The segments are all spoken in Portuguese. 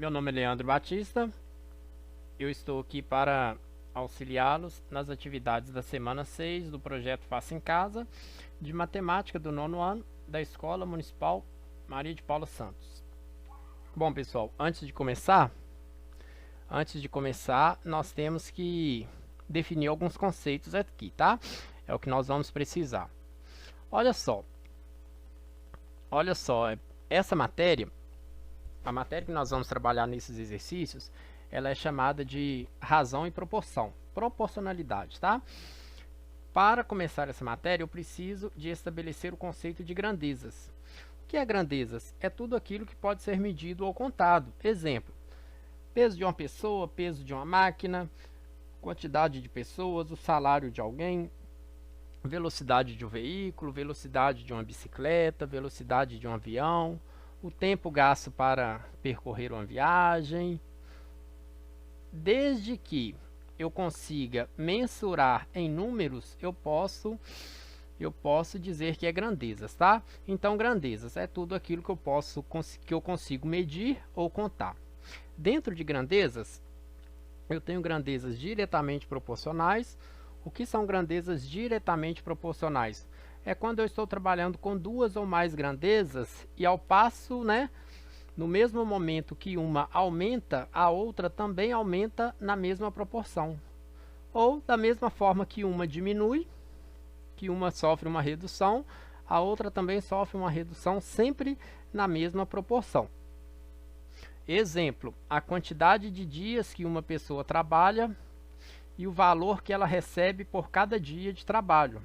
Meu nome é Leandro Batista, eu estou aqui para auxiliá-los nas atividades da semana 6 do projeto Faça em Casa de Matemática do 9º ano da Escola Municipal Maria de Paula Santos. Bom, pessoal, antes de começar, nós temos que definir alguns conceitos aqui, tá? É o que nós vamos precisar. Olha só, essa matéria, a matéria que nós vamos trabalhar nesses exercícios, ela é chamada de razão e proporção, proporcionalidade, tá? Para começar essa matéria, eu preciso de estabelecer o conceito de grandezas. O que é grandezas? É tudo aquilo que pode ser medido ou contado. Exemplo, peso de uma pessoa, peso de uma máquina, quantidade de pessoas, o salário de alguém, velocidade de um veículo, velocidade de uma bicicleta, velocidade de um avião, o tempo gasto para percorrer uma viagem. Desde que eu consiga mensurar em números, eu posso dizer que é grandezas, tá? Então, grandezas é tudo aquilo que eu consigo medir ou contar. Dentro de grandezas, eu tenho grandezas diretamente proporcionais. O que são grandezas diretamente proporcionais? É quando eu estou trabalhando com duas ou mais grandezas e ao passo, no mesmo momento que uma aumenta, a outra também aumenta na mesma proporção. Ou da mesma forma que uma diminui, que uma sofre uma redução, a outra também sofre uma redução, sempre na mesma proporção. Exemplo, a quantidade de dias que uma pessoa trabalha e o valor que ela recebe por cada dia de trabalho.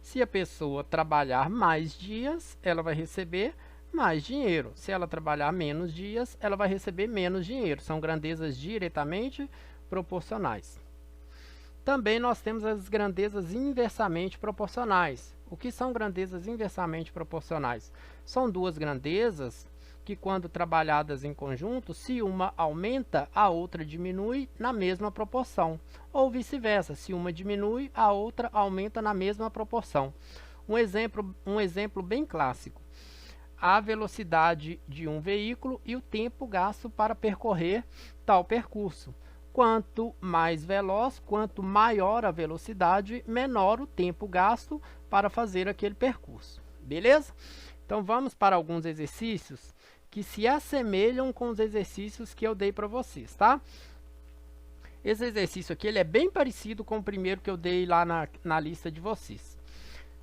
Se a pessoa trabalhar mais dias, ela vai receber mais dinheiro. Se ela trabalhar menos dias, ela vai receber menos dinheiro. São grandezas diretamente proporcionais. Também nós temos as grandezas inversamente proporcionais. O que são grandezas inversamente proporcionais? São duas grandezas que, quando trabalhadas em conjunto, se uma aumenta, a outra diminui na mesma proporção. Ou vice-versa, se uma diminui, a outra aumenta na mesma proporção. Um exemplo bem clássico: a velocidade de um veículo e o tempo gasto para percorrer tal percurso. Quanto mais veloz, quanto maior a velocidade, menor o tempo gasto para fazer aquele percurso. Beleza? Então vamos para alguns exercícios que se assemelham com os exercícios que eu dei para vocês, tá? Esse exercício aqui ele é bem parecido com o primeiro que eu dei lá na lista de vocês.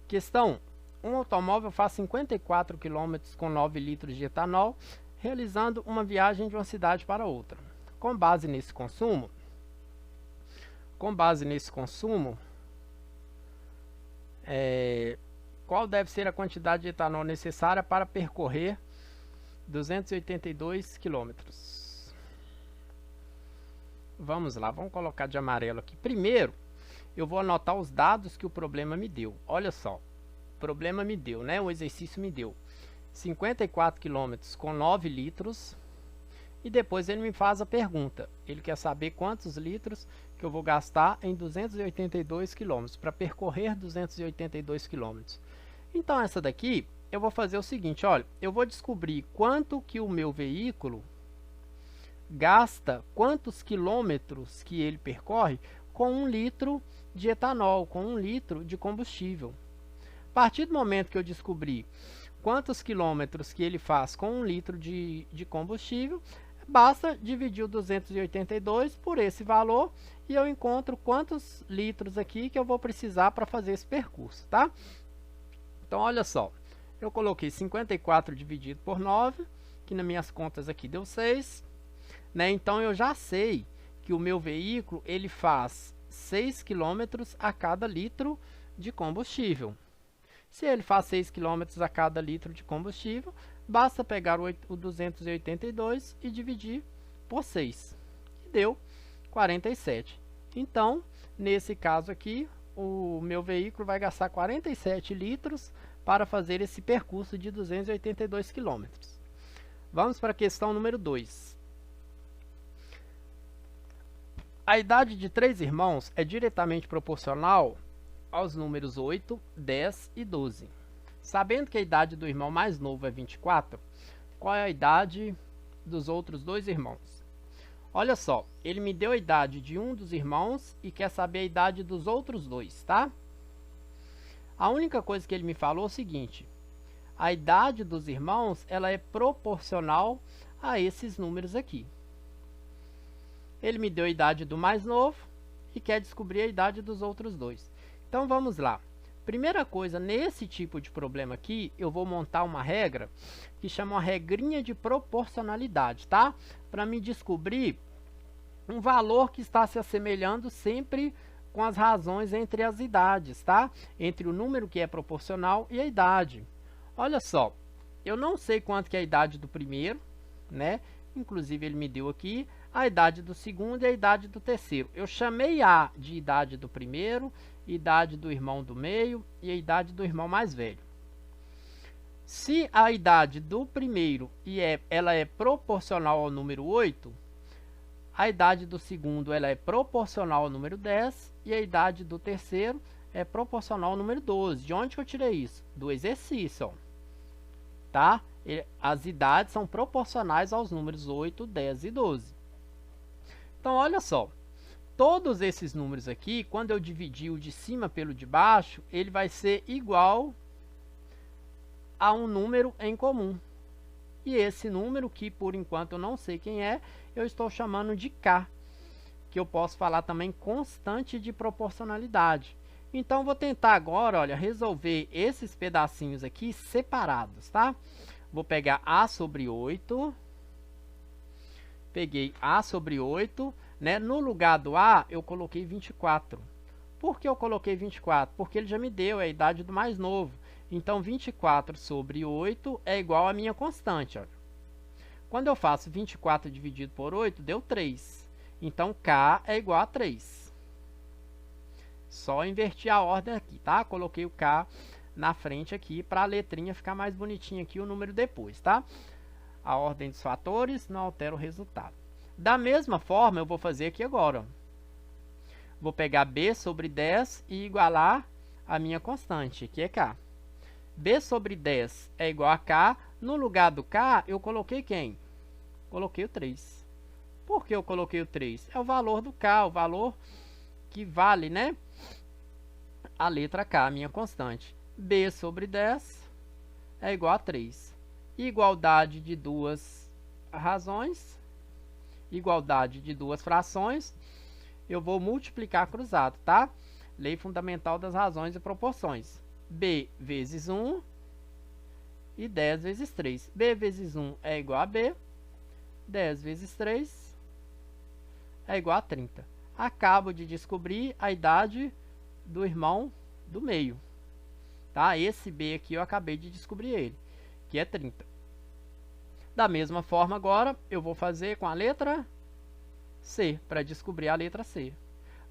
Questão: um automóvel faz 54 km com 9 litros de etanol, realizando uma viagem de uma cidade para outra. Com base nesse consumo, qual deve ser a quantidade de etanol necessária para percorrer 282 quilômetros? Vamos lá, vamos colocar de amarelo aqui. Primeiro, eu vou anotar os dados que o problema me deu. Olha só, o problema me deu, o exercício me deu 54 quilômetros com 9 litros. E depois ele me faz a pergunta. Ele quer saber quantos litros que eu vou gastar em 282 quilômetros, para percorrer 282 quilômetros. Então, essa daqui, eu vou fazer o seguinte, olha, eu vou descobrir quanto que o meu veículo gasta, quantos quilômetros que ele percorre com 1 litro de etanol, com 1 litro de combustível. A partir do momento que eu descobri quantos quilômetros que ele faz com 1 litro de combustível, basta dividir o 282 por esse valor e eu encontro quantos litros aqui que eu vou precisar para fazer esse percurso, tá? Então, olha só, eu coloquei 54 dividido por 9, que nas minhas contas aqui deu 6, Então, eu já sei que o meu veículo ele faz 6 km a cada litro de combustível. Se ele faz 6 km a cada litro de combustível, basta pegar o 282 e dividir por 6, que deu 47. Então, nesse caso aqui, o meu veículo vai gastar 47 litros para fazer esse percurso de 282 km. Vamos para a questão número 2. A idade de 3 irmãos é diretamente proporcional aos números 8, 10 e 12. Sabendo que a idade do irmão mais novo é 24, qual é a idade dos outros dois irmãos. Olha só, ele me deu a idade de um dos irmãos e quer saber a idade dos outros dois, tá? A única coisa que ele me falou é o seguinte: a idade dos irmãos, ela é proporcional a esses números aqui. Ele me deu a idade do mais novo e quer descobrir a idade dos outros dois. Então vamos lá. Primeira coisa, nesse tipo de problema aqui, eu vou montar uma regra que chama uma regrinha de proporcionalidade, tá? Para me descobrir um valor que está se assemelhando sempre com as razões entre as idades, tá? Entre o número que é proporcional e a idade. Olha só, eu não sei quanto que é a idade do primeiro, né? Inclusive ele me deu aqui a idade do segundo e a idade do terceiro. Eu chamei A de idade do primeiro, idade do irmão do meio e a idade do irmão mais velho. Se a idade do primeiro ela é proporcional ao número 8, a idade do segundo ela é proporcional ao número 10 e a idade do terceiro é proporcional ao número 12. De onde que eu tirei isso? Do exercício, ó. Tá? As idades são proporcionais aos números 8, 10 e 12. Então, olha só. Todos esses números aqui, quando eu dividir o de cima pelo de baixo, ele vai ser igual a um número em comum. E esse número, que por enquanto eu não sei quem é, eu estou chamando de K, que eu posso falar também constante de proporcionalidade. Então, vou tentar agora, olha, resolver esses pedacinhos aqui separados, tá? Vou pegar A sobre 8. Peguei A sobre 8, né? No lugar do A, eu coloquei 24. Por que eu coloquei 24? Porque ele já me deu a idade do mais novo. Então, 24 sobre 8 é igual à minha constante, olha. Quando eu faço 24 dividido por 8, deu 3. Então, K é igual a 3. Só inverti a ordem aqui, tá? Coloquei o K na frente aqui para a letrinha ficar mais bonitinha aqui o número depois, tá? A ordem dos fatores não altera o resultado. Da mesma forma, eu vou fazer aqui agora, ó. Vou pegar B sobre 10 e igualar a minha constante, que é K. B sobre 10 é igual a K. No lugar do K, eu coloquei quem? Coloquei o 3. Por que eu coloquei o 3? É o valor do K, o valor que vale, né? A letra K, a minha constante. B sobre 10 é igual a 3. Igualdade de duas razões, igualdade de duas frações, eu vou multiplicar cruzado, tá? Lei fundamental das razões e proporções. B vezes 1 e 10 vezes 3. B vezes 1 é igual a B, 10 vezes 3 é igual a 30. Acabo de descobrir a idade do irmão do meio, tá? Esse B aqui eu acabei de descobrir ele, que é 30. Da mesma forma agora, eu vou fazer com a letra C, para descobrir a letra C.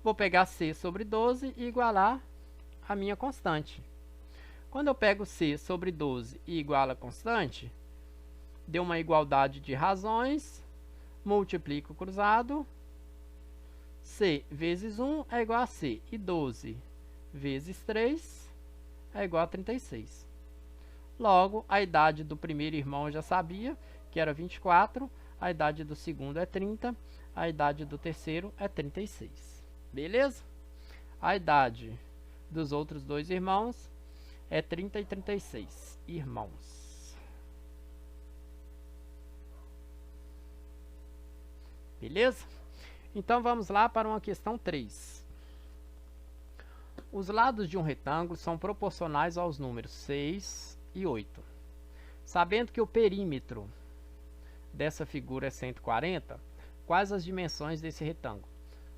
Vou pegar C sobre 12 e igualar a minha constante. Quando eu pego C sobre 12 e igualo a constante, deu uma igualdade de razões, multiplico cruzado, C vezes 1 é igual a C, e 12 vezes 3 é igual a 36. Logo, a idade do primeiro irmão eu já sabia, que era 24, a idade do segundo é 30, a idade do terceiro é 36. Beleza? A idade dos outros dois irmãos é 30 e 36 irmãos. Beleza? Então, vamos lá para uma questão 3. Os lados de um retângulo são proporcionais aos números 6 e 8. Sabendo que o perímetro dessa figura é 140, quais as dimensões desse retângulo?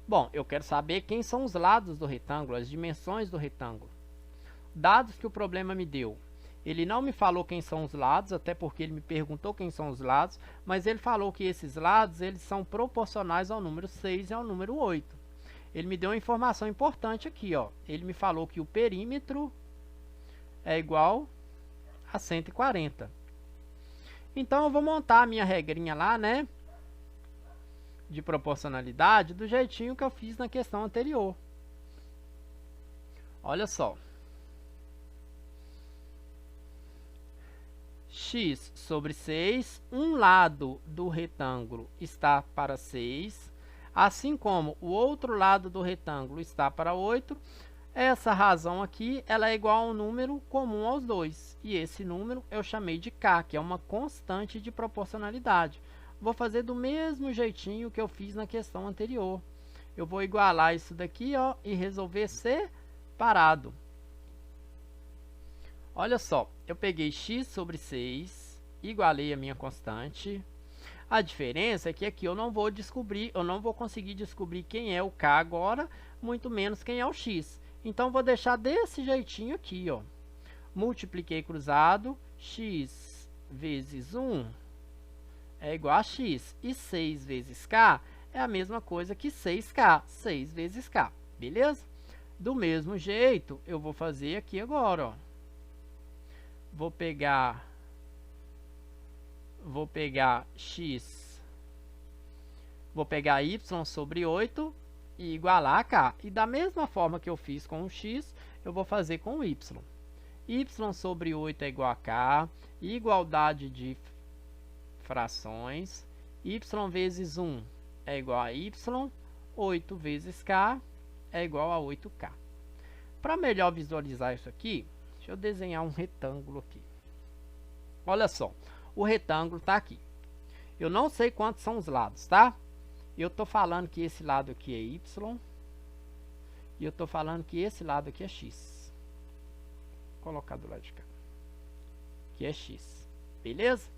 Bom, eu quero saber quem são os lados do retângulo, as dimensões do retângulo. Dados que o problema me deu. Ele não me falou quem são os lados, até porque ele me perguntou quem são os lados, mas ele falou que esses lados eles são proporcionais ao número 6 e ao número 8. Ele me deu uma informação importante aqui, ó. Ele me falou que o perímetro é igual a 140. Então, eu vou montar a minha regrinha lá, né, de proporcionalidade, do jeitinho que eu fiz na questão anterior. Olha só. x sobre 6, um lado do retângulo está para 6, assim como o outro lado do retângulo está para 8, essa razão aqui ela é igual a um número comum aos dois, e esse número eu chamei de k, que é uma constante de proporcionalidade. Vou fazer do mesmo jeitinho que eu fiz na questão anterior. Eu vou igualar isso daqui, ó, e resolver separado. Olha só, eu peguei x sobre 6, igualei a minha constante. A diferença é que aqui eu não vou conseguir descobrir quem é o k agora, muito menos quem é o x. Então, vou deixar desse jeitinho aqui, ó. Multipliquei cruzado, x vezes 1 é igual a x. E 6 vezes k é a mesma coisa que 6k, 6 vezes k, beleza? Do mesmo jeito, eu vou fazer aqui agora, ó. Vou pegar x, vou pegar y sobre 8 e igualar a k. E da mesma forma que eu fiz com o x, eu vou fazer com o y. Y sobre 8 é igual a k, igualdade de frações, y vezes 1 é igual a y, 8 vezes k é igual a 8k. Para melhor visualizar isso aqui, deixa eu desenhar um retângulo aqui. Olha só, o retângulo está aqui. Eu não sei quantos são os lados, tá? Eu estou falando que esse lado aqui é y, e eu estou falando que esse lado aqui é x. Vou colocar do lado de cá. Que é x, beleza?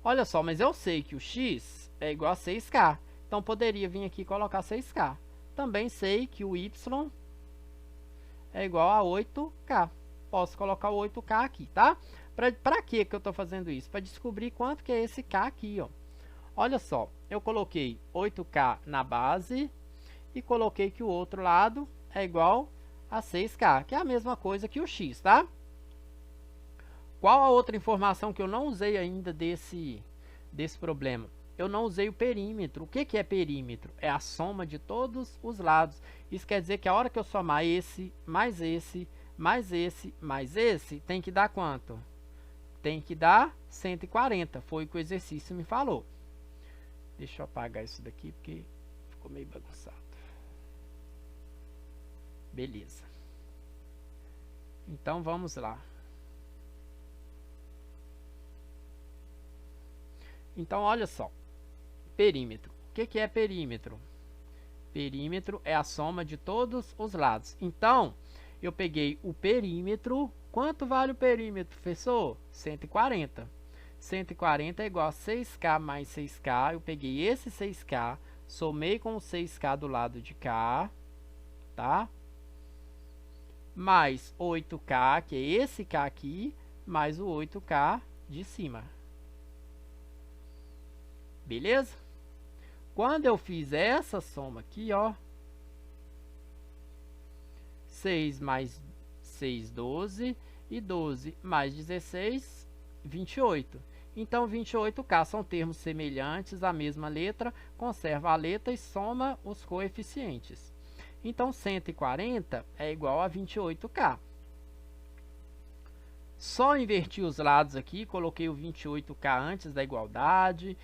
Olha só, mas eu sei que o x é igual a 6k, então poderia vir aqui e colocar 6k. Também sei que o y é igual a 8k. Posso colocar o 8k aqui, tá? Para que eu estou fazendo isso? Para descobrir quanto que é esse k aqui, ó. Olha só, eu coloquei 8k na base e coloquei que o outro lado é igual a 6k, que é a mesma coisa que o x, tá? Qual a outra informação que eu não usei ainda desse problema? Eu não usei o perímetro. O que é perímetro? É a soma de todos os lados. Isso quer dizer que a hora que eu somar esse, mais esse, mais esse, mais esse, tem que dar quanto? Tem que dar 140. Foi o que o exercício me falou. Deixa eu apagar isso daqui, porque ficou meio bagunçado. Beleza. Então, vamos lá. Então, olha só. Perímetro. O que é perímetro? Perímetro é a soma de todos os lados. Então, eu peguei o perímetro. Quanto vale o perímetro, professor? 140. 140 é igual a 6k mais 6k. Eu peguei esse 6k, somei com o 6k do lado de cá, tá? Mais 8k, que é esse k aqui, mais o 8k de cima. Beleza? Quando eu fiz essa soma aqui, ó, 6 mais 6, 12, e 12 mais 16, 28. Então, 28k são termos semelhantes, a mesma letra, conserva a letra e soma os coeficientes. Então, 140 é igual a 28k. Só inverti os lados aqui, coloquei o 28k antes da igualdade,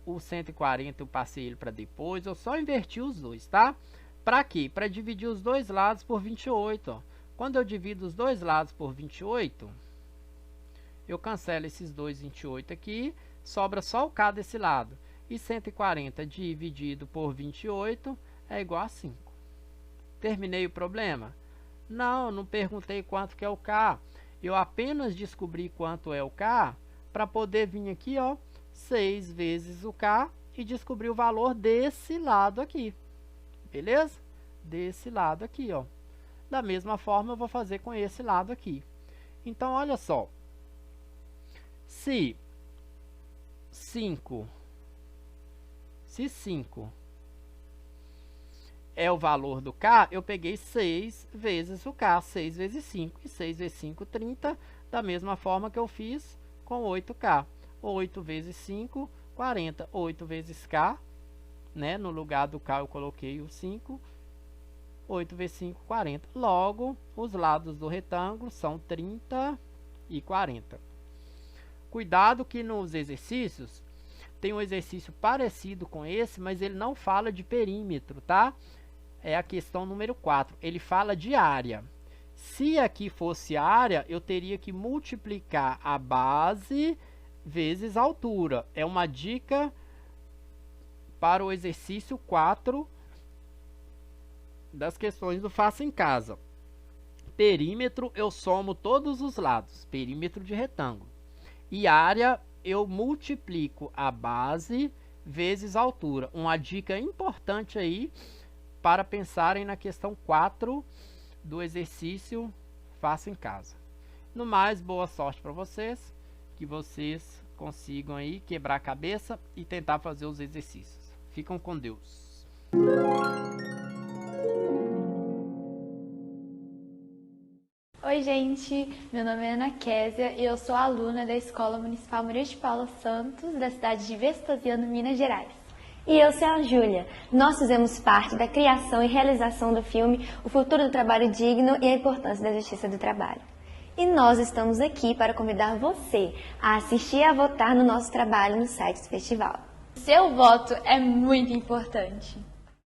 o 140 eu passei ele para depois, eu só inverti os dois, tá? Para quê? Para dividir os dois lados por 28, ó. Quando eu divido os dois lados por 28, eu cancelo esses dois 28 aqui, sobra só o k desse lado. E 140 dividido por 28 é igual a 5. Terminei o problema? Não, não perguntei quanto que é o k. Eu apenas descobri quanto é o k para poder vir aqui, ó, 6 vezes o k e descobrir o valor desse lado aqui. Beleza? Desse lado aqui, ó. Da mesma forma, eu vou fazer com esse lado aqui. Então, olha só. Se 5 é o valor do k, eu peguei 6 vezes o k, 6 vezes 5. E 6 vezes 5, 30, da mesma forma que eu fiz com 8k. 8 vezes 5, 40. 8 vezes k, né? No lugar do k eu coloquei o 5. 8 vezes 5, 40. Logo, os lados do retângulo são 30 e 40. Cuidado que nos exercícios, tem um exercício parecido com esse, mas ele não fala de perímetro, tá? É a questão número 4. Ele fala de área. Se aqui fosse área, eu teria que multiplicar a base vezes a altura. É uma dica para o exercício 4 das questões do Faça em Casa. Perímetro, eu somo todos os lados, perímetro de retângulo. E área, eu multiplico a base vezes a altura. Uma dica importante aí para pensarem na questão 4 do exercício Faça em Casa. No mais, boa sorte para vocês, que vocês consigam aí quebrar a cabeça e tentar fazer os exercícios. Ficam com Deus. Oi gente, meu nome é Ana Késia e eu sou aluna da Escola Municipal Maria de Paula Santos, da cidade de Vespasiano, Minas Gerais. E eu sou a Júlia. Nós fizemos parte da criação e realização do filme O Futuro do Trabalho Digno e a Importância da Justiça do Trabalho. E nós estamos aqui para convidar você a assistir e a votar no nosso trabalho no site do festival. Seu voto é muito importante.